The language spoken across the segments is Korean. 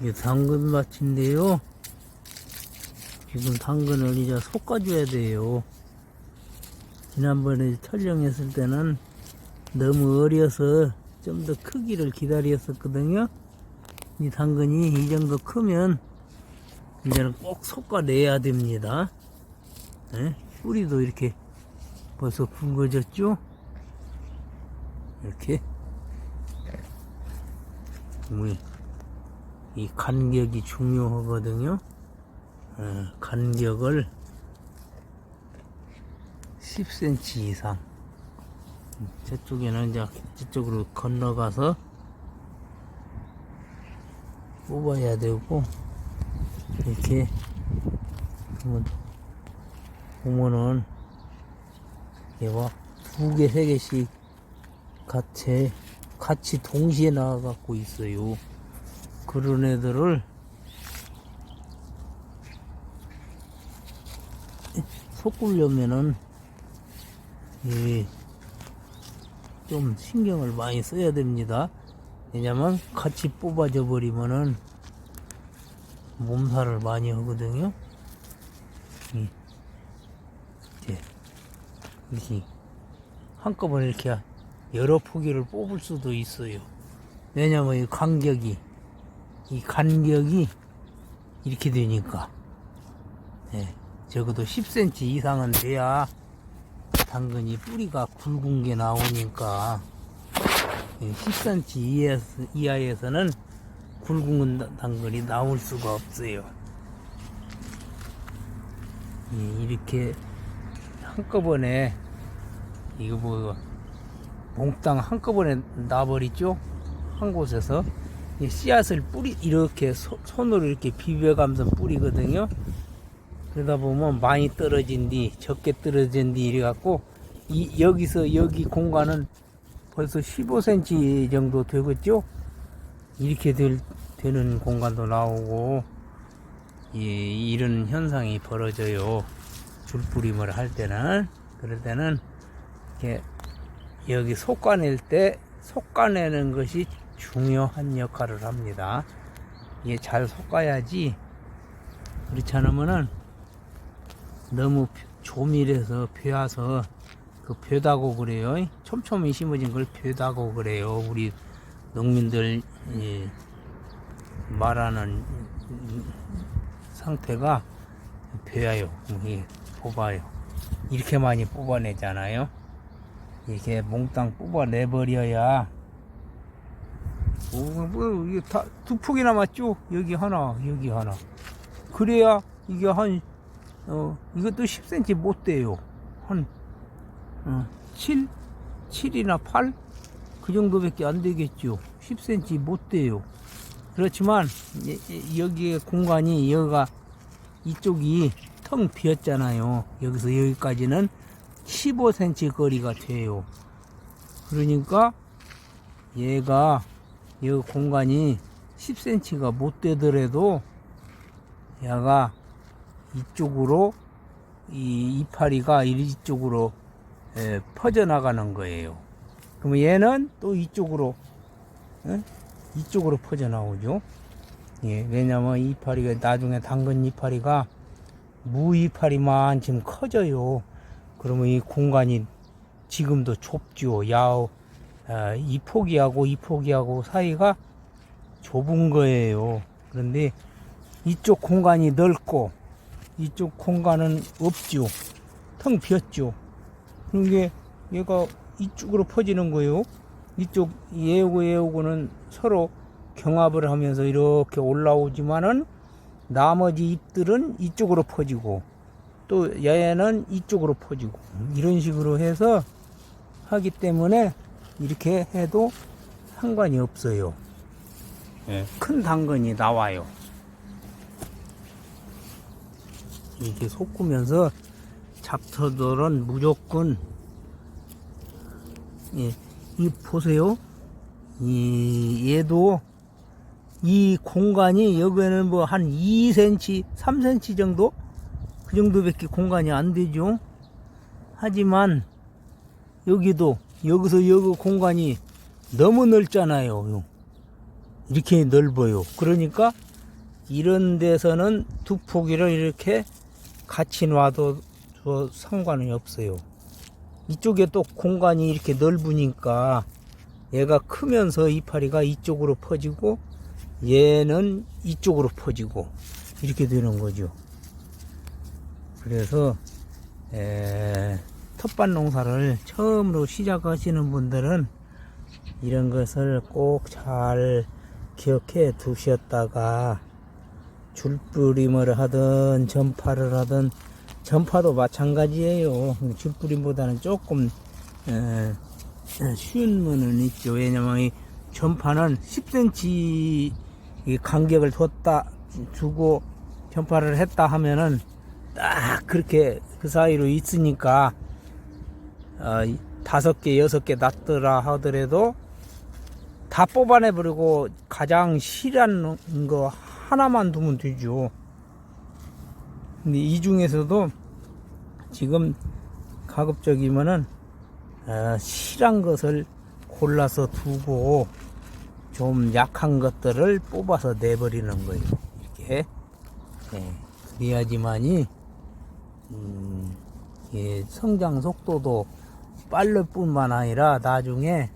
이게 당근밭인데요. 지금 당근을 이제 솎아줘야 돼요. 지난번에 촬영했을 때는 너무 어려서 좀 더 크기를 기다렸었거든요. 이 당근이 이 정도 크면 이제는 꼭 솎아내야 됩니다. 네? 뿌리도 이렇게 벌써 굵어졌죠? 이렇게 이 간격이 중요하거든요. 간격을 10cm 이상, 저쪽에는 이제 저쪽으로 건너가서 뽑아야 되고, 이렇게 보면은 얘가 2개, 3개씩 같이 동시에 나와갖고 있어요. 그런 애들을 솎으려면은 좀 신경을 많이 써야 됩니다. 왜냐면 같이 뽑아져 버리면은 몸살을 많이 하거든요. 이렇게 한꺼번에 이렇게 여러 포기를 뽑을 수도 있어요. 왜냐면 이 간격이 이렇게 되니까, 적어도 10cm 이상은 돼야 당근이 뿌리가 굵은 게 나오니까, 10cm 이하에서는 굵은 당근이 나올 수가 없어요. 이렇게 한꺼번에 이거 뭐 몽땅 한꺼번에 놔버리죠. 한 곳에서 이 씨앗을 이렇게 손으로 이렇게 비벼가면서 뿌리거든요. 그러다 보면 많이 떨어진 뒤, 적게 떨어진 뒤 이래 갖고 여기서 여기 공간은 벌써 15cm 정도 되겠죠. 이렇게 되는 공간도 나오고, 이런 현상이 벌어져요. 줄뿌림을 할 때는. 그럴 때는 이렇게 여기 솎아내는 것이 중요한 역할을 합니다. 이게 잘 솎아야지, 그렇지 않으면은 너무 조밀해서 베어서 벼다고 그래요. 촘촘히 심어진 걸 벼다고 그래요. 우리 농민들 말하는 상태가 벼요. 뽑아요. 이렇게 많이 뽑아내잖아요. 이렇게 몽땅 뽑아내버려야, 이게 다 2폭이나 맞죠? 여기 하나, 여기 하나. 그래야 이게 이것도 10cm 못 돼요. 한 7이나 8? 그 정도밖에 안 되겠죠. 10cm 못 돼요. 그렇지만 여기에 공간이, 이쪽이 텅 비었잖아요. 여기서 여기까지는 15cm 거리가 돼요. 그러니까 얘가 여기 공간이 10cm가 못 되더라도 얘가 이쪽으로, 이 이파리가 이쪽으로 퍼져나가는 거예요. 그러면 얘는 또 이쪽으로 퍼져나오죠. 왜냐면 이파리가 나중에 당근 이파리가 무 이파리만 지금 커져요. 그러면 이 공간이 지금도 좁죠. 이 포기하고 사이가 좁은 거예요. 그런데 이쪽 공간이 넓고 이쪽 공간은 없죠. 텅 비었죠. 그러니까 얘가 이쪽으로 퍼지는 거예요. 이쪽 얘하고는 서로 경합을 하면서 이렇게 올라오지만은 나머지 잎들은 이쪽으로 퍼지고, 또 얘는 이쪽으로 퍼지고, 이런 식으로 해서 하기 때문에 이렇게 해도 상관이 없어요. 큰 당근이 나와요. 이렇게 솎으면서 잡초들은 무조건, 이 보세요. 얘도 이 공간이 여기에는 뭐 한 2cm, 3cm 정도? 그 정도밖에 공간이 안 되죠. 하지만 여기서 여기 공간이 너무 넓잖아요. 이렇게 넓어요. 그러니까 이런 데서는 두 포기를 이렇게 같이 놔도 상관이 없어요. 이쪽에 또 공간이 이렇게 넓으니까 얘가 크면서 이파리가 이쪽으로 퍼지고 얘는 이쪽으로 퍼지고 이렇게 되는 거죠. 그래서 텃밭 농사를 처음으로 시작하시는 분들은 이런 것을 꼭 잘 기억해 두셨다가 줄뿌림을 하든 전파를 하든, 전파도 마찬가지예요. 줄뿌림보다는 조금 쉬운 면은 있죠. 왜냐면 이 전파는 10cm 간격을 두고 전파를 했다 하면은 딱 그렇게 그 사이로 있으니까 5개, 6개 났더라 하더라도 다 뽑아내버리고 가장 실한 거 하나만 두면 되죠. 근데 이 중에서도 지금 가급적이면은 실한 것을 골라서 두고 좀 약한 것들을 뽑아서 내버리는 거예요. 이렇게. 그래야지만이 성장 속도도 빠를 뿐만 아니라 나중에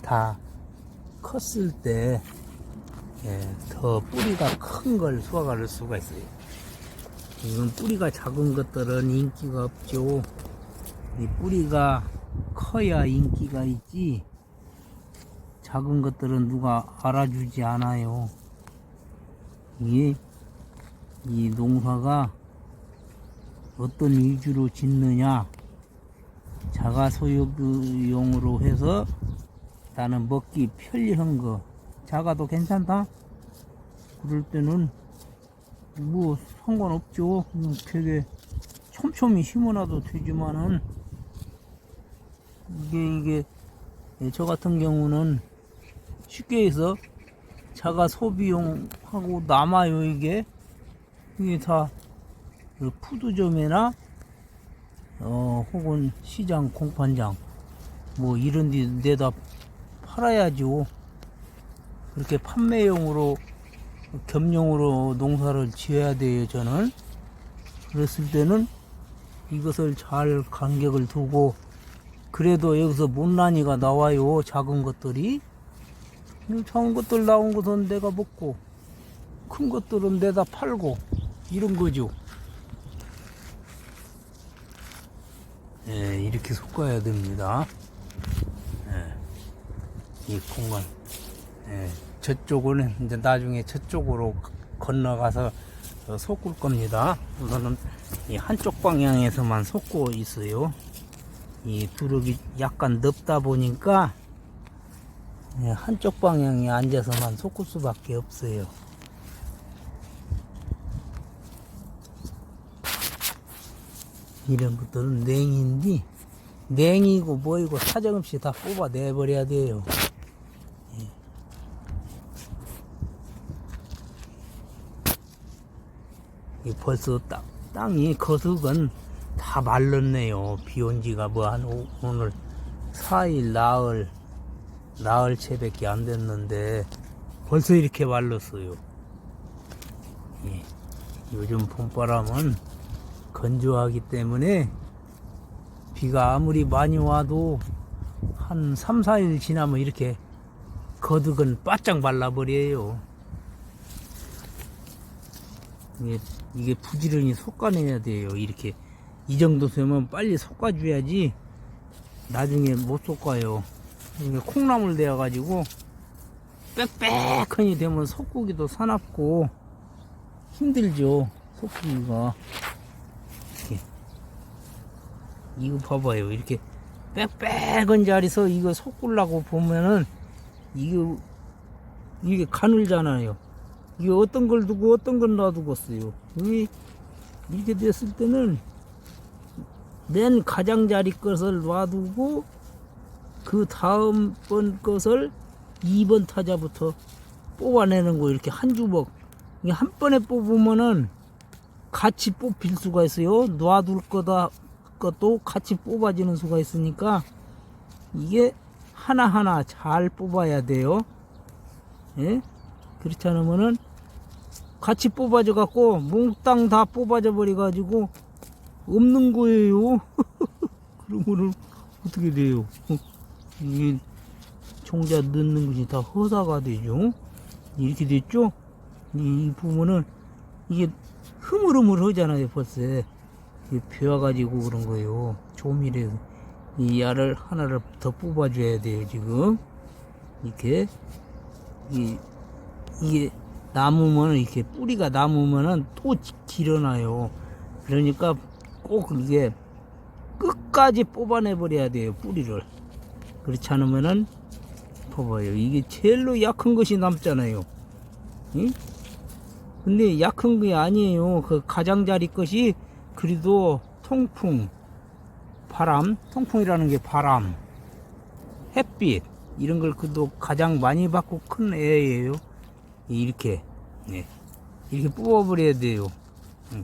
다 컸을 때 더 뿌리가 큰 걸 수확할 수가 있어요. 지금 뿌리가 작은 것들은 인기가 없죠. 이 뿌리가 커야 인기가 있지, 작은 것들은 누가 알아주지 않아요. 이 농사가 어떤 위주로 짓느냐, 자가 소유용으로 해서 나는 먹기 편리한 거, 작아도 괜찮다? 그럴 때는 뭐 상관없죠. 되게 촘촘히 심어놔도 되지만은 이게 저 같은 경우는 쉽게 해서 자가 소비용하고 남아요. 이게 다 푸드점이나 혹은 시장 공판장 뭐 이런 데 내다 팔아야죠. 그렇게 판매용으로 겸용으로 농사를 지어야 돼요. 저는 그랬을 때는 이것을 잘 간격을 두고, 그래도 여기서 못난이가 나와요. 작은 것들이. 작은 것들 나온 것은 내가 먹고 큰 것들은 내다 팔고 이런 거죠. 이렇게 섞어야 됩니다. 이 공간. 저쪽은 이제 나중에 저쪽으로 건너가서 섞을 겁니다. 우선은 이 한쪽 방향에서만 섞고 있어요. 이 두릅이 약간 넓다 보니까 한쪽 방향에 앉아서만 섞을 수밖에 없어요. 이런 것들은 냉인데, 냉이고 뭐이고 사정없이 다 뽑아내버려야 돼요. 벌써 땅이 거석은 다 말랐네요. 비 온 지가 뭐 한 오늘 4일 나흘 채밖에 안 됐는데 벌써 이렇게 말랐어요. 요즘 봄바람은 건조하기 때문에 비가 아무리 많이 와도 한 3, 4일 지나면 이렇게 거득은 바짝 말라버려요. 이게 부지런히 솎아내야 돼요. 이렇게 이 정도 되면 빨리 솎아줘야지 나중에 못 솎아요. 이게 콩나물 되어가지고 빽빽하니 되면 솎기도 사납고 힘들죠. 솎기가. 이렇게. 이거 봐봐요. 이렇게 빽빽한 자리에서 이거 솎으려고 보면은 이게 가늘잖아요. 이게 어떤 걸 두고 어떤 걸 놔두겠어요. 이렇게 됐을 때는 맨 가장자리 것을 놔두고 그 다음번 것을 2번 타자부터 뽑아내는 거, 이렇게 한 주먹. 이게 한 번에 뽑으면은 같이 뽑힐 수가 있어요. 놔둘 것도 같이 뽑아지는 수가 있으니까 이게 하나하나 잘 뽑아야 돼요. 예? 그렇지 않으면은 같이 뽑아져 갖고 몽땅 다 뽑아져 버려 가지고 없는 거예요. 그러면은 어떻게 돼요? 이게 종자 넣는 것이 다 허사가 되죠. 이렇게 됐죠? 이 부분은 이게 흐물흐물하잖아요. 벌써 베어가지고 그런 거예요. 조미료 이 알을 하나를 더 뽑아줘야 돼요. 지금 이렇게 이게 남으면 이렇게 뿌리가 남으면은 또 길어나요. 그러니까 꼭 이게 끝까지 뽑아내 버려야 돼요. 뿌리를. 그렇지 않으면은 봐봐요. 이게 제일로 약한 것이 남잖아요. 응? 근데 약한 게 아니에요. 그 가장자리 것이 그래도 통풍, 바람, 통풍이라는 게 바람, 햇빛 이런 걸 그래도 가장 많이 받고 큰 애예요. 이렇게 네. 이렇게 뽑아버려야 돼요. 응.